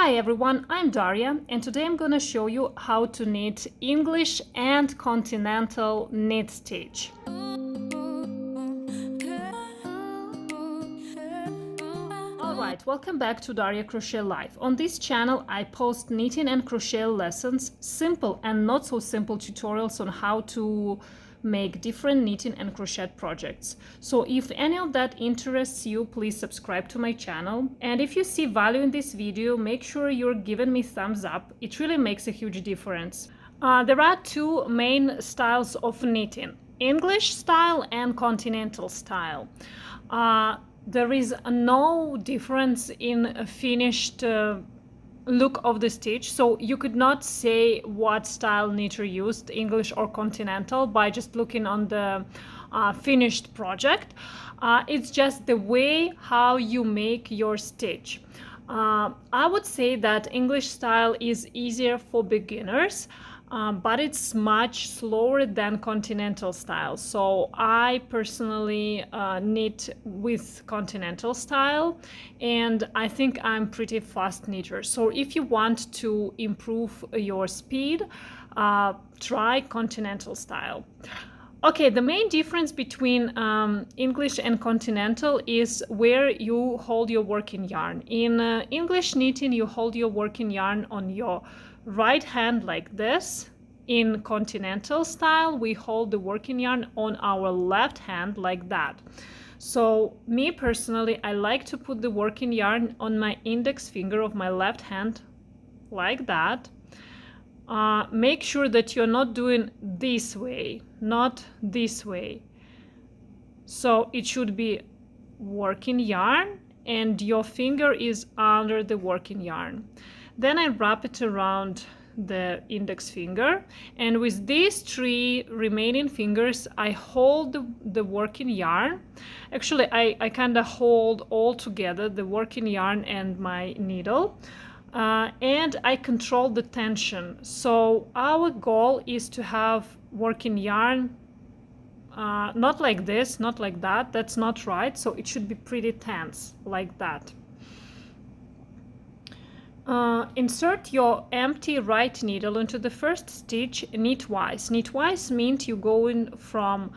Hi everyone, I'm Daria and today I'm going to show you how to knit English and Continental knit stitch. Alright, welcome back to Daria Crochet Life. On this channel I post knitting and crochet lessons, simple and not so simple tutorials on how to make different knitting and crochet projects. So if any of that interests you, please subscribe to my channel. And if you see value in this video, make sure you're giving me thumbs up. It really makes a huge difference. There are two main styles of knitting, English style and Continental style. There is no difference in a finished look of the stitch, so you could not say what style knitter used, English or Continental, by just looking on the finished project. It's just the way how you make your stitch. I would say that English style is easier for beginners, but it's much slower than Continental style. So I personally knit with Continental style, and I think I'm pretty fast knitter. So if you want to improve your speed, try Continental style. Okay, the main difference between English and Continental is where you hold your working yarn. In English knitting, you hold your working yarn on your right hand like this. In Continental style, we hold the working yarn on our left hand like that. So me personally, I like to put the working yarn on my index finger of my left hand like that. Make sure that you're not doing this way, not this way. So it should be working yarn and your finger is under the working yarn. Then I wrap it around the index finger, and with these three remaining fingers I hold the working yarn. Actually I kind of hold all together, the working yarn and my needle. And I control the tension. So our goal is to have working yarn not like this, not like that. That's not right. So it should be pretty tense like that. Insert your empty right needle into the first stitch knitwise. Knitwise means you go in from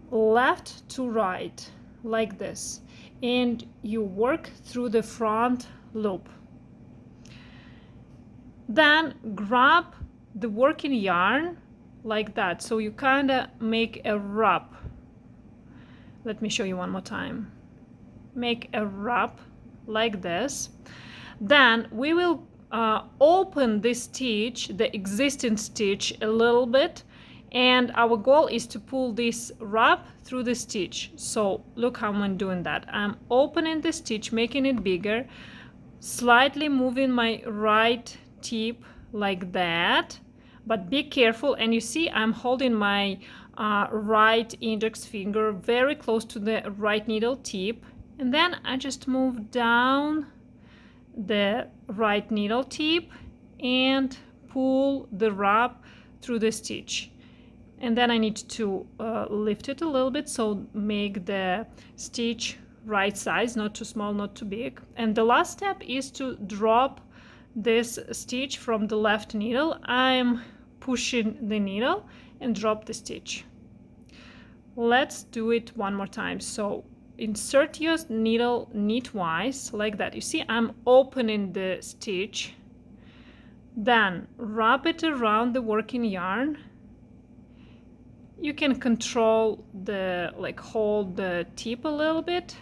left to right like this, and you work through the front loop. Then grab the working yarn like that, so you kind of make a wrap. Let me show you one more time. Make a wrap like this. Then we will open this stitch, the existing stitch, a little bit, and our goal is to pull this wrap through the stitch. So look how I'm doing that. I'm opening the stitch, making it bigger, slightly moving my right tip like that, but be careful. And you see I'm holding my right index finger very close to the right needle tip, and then I just move down the right needle tip and pull the wrap through the stitch. And then I need to lift it a little bit, so make the stitch right size, not too small, not too big. And the last step is to drop this stitch from the left needle. I'm pushing the needle and drop the stitch. Let's do it one more time. So insert your needle knitwise like that. You see I'm opening the stitch, then wrap it around the working yarn. You can control the, like, hold the tip a little bit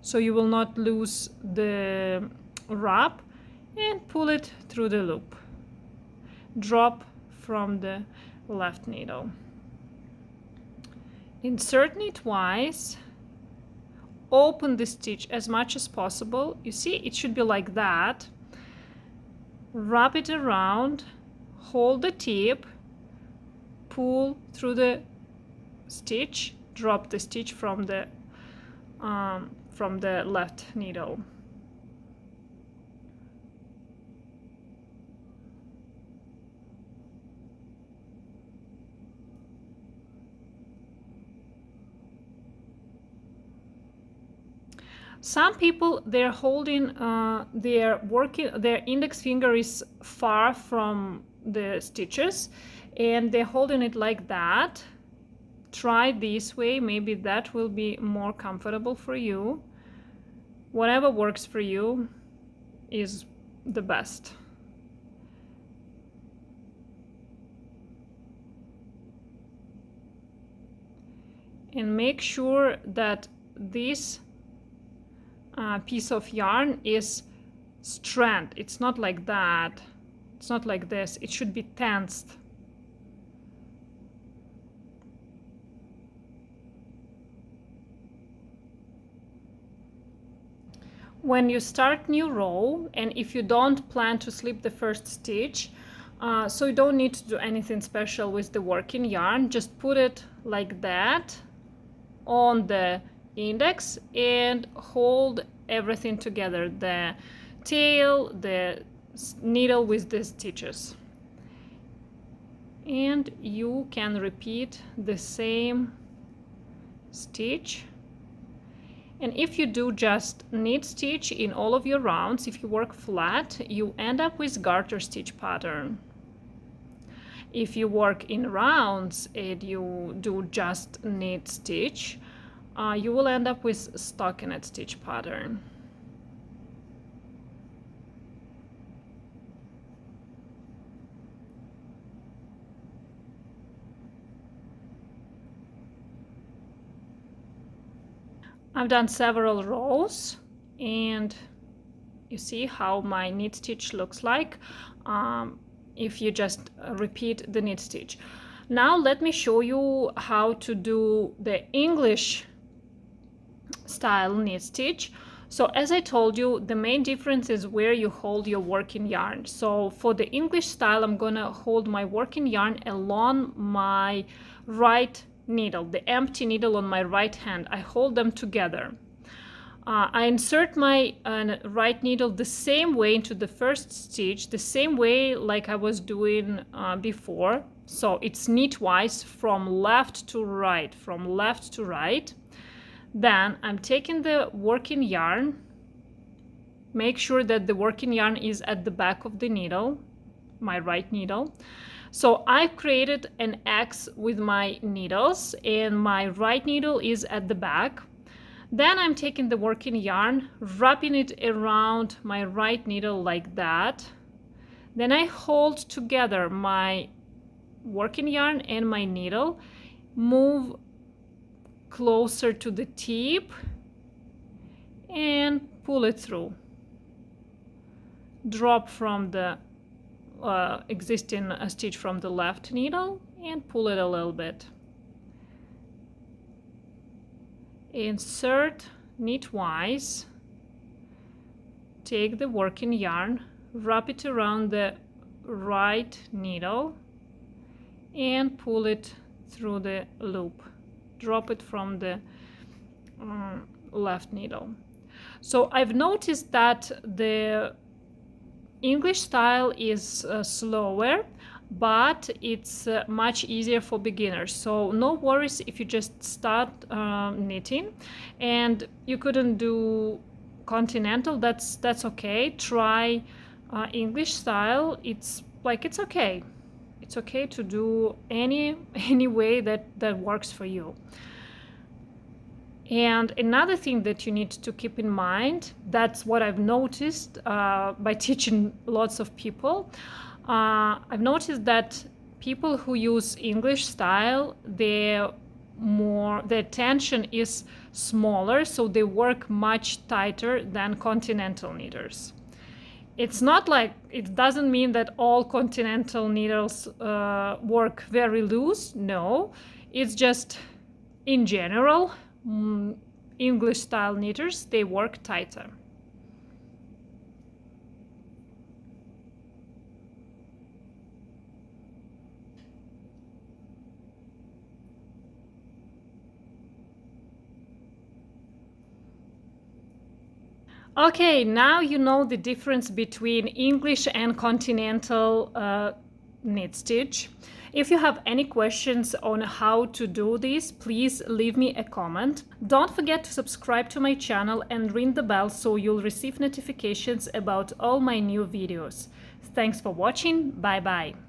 so you will not lose the wrap, and pull it through the loop. Drop from the left needle. Insert knitwise. Open the stitch as much as possible. You see it should be like that. Wrap it around, hold the tip, pull through the stitch, drop the stitch from the left needle. Some people, they're holding their index finger is far from the stitches and they're holding it like that. Try this way, maybe that will be more comfortable for you. Whatever works for you is the best. And make sure that this piece of yarn is strand. It's not like that. It's not like this. It should be tensed. When you start new row, and if you don't plan to slip the first stitch, so you don't need to do anything special with the working yarn, just put it like that on the index and hold everything together, the tail, the needle with the stitches, and you can repeat the same stitch. And if you do just knit stitch in all of your rounds, if you work flat, you end up with garter stitch pattern. If you work in rounds and you do just knit stitch, you will end up with stockinette stitch pattern. I've done several rows and you see how my knit stitch looks like if you just repeat the knit stitch. Now let me show you how to do the English style knit stitch. So as I told you, the main difference is where you hold your working yarn. So for the English style, I'm gonna hold my working yarn along my right needle, the empty needle on my right hand. I hold them together. I insert my right needle the same way into the first stitch, the same way like I was doing before. So it's knitwise from left to right, from left to right. Then I'm taking the working yarn, make sure that the working yarn is at the back of the needle, my right needle. So I've created an X with my needles and my right needle is at the back. Then I'm taking the working yarn, wrapping it around my right needle like that. Then I hold together my working yarn and my needle, move closer to the tip and pull it through. Drop from the existing stitch from the left needle and pull it a little bit. Insert knitwise, take the working yarn, wrap it around the right needle and pull it through the loop. Drop it from the left needle. So I've noticed that the English style is slower, but it's much easier for beginners. So no worries if you just start knitting and you couldn't do Continental, that's okay. Try English style. It's okay. It's okay to do any way that works for you. And another thing that you need to keep in mind, that's what I've noticed by teaching lots of people. I've noticed that people who use English style, their tension is smaller, so they work much tighter than Continental knitters. It's not like, it doesn't mean that all Continental knitters work very loose. No, it's just in general, English style knitters, they work tighter. Okay, now you know the difference between English and Continental knit stitch. If you have any questions on how to do this, please leave me a comment. Don't forget to subscribe to my channel and ring the bell so you'll receive notifications about all my new videos. Thanks for watching. Bye bye.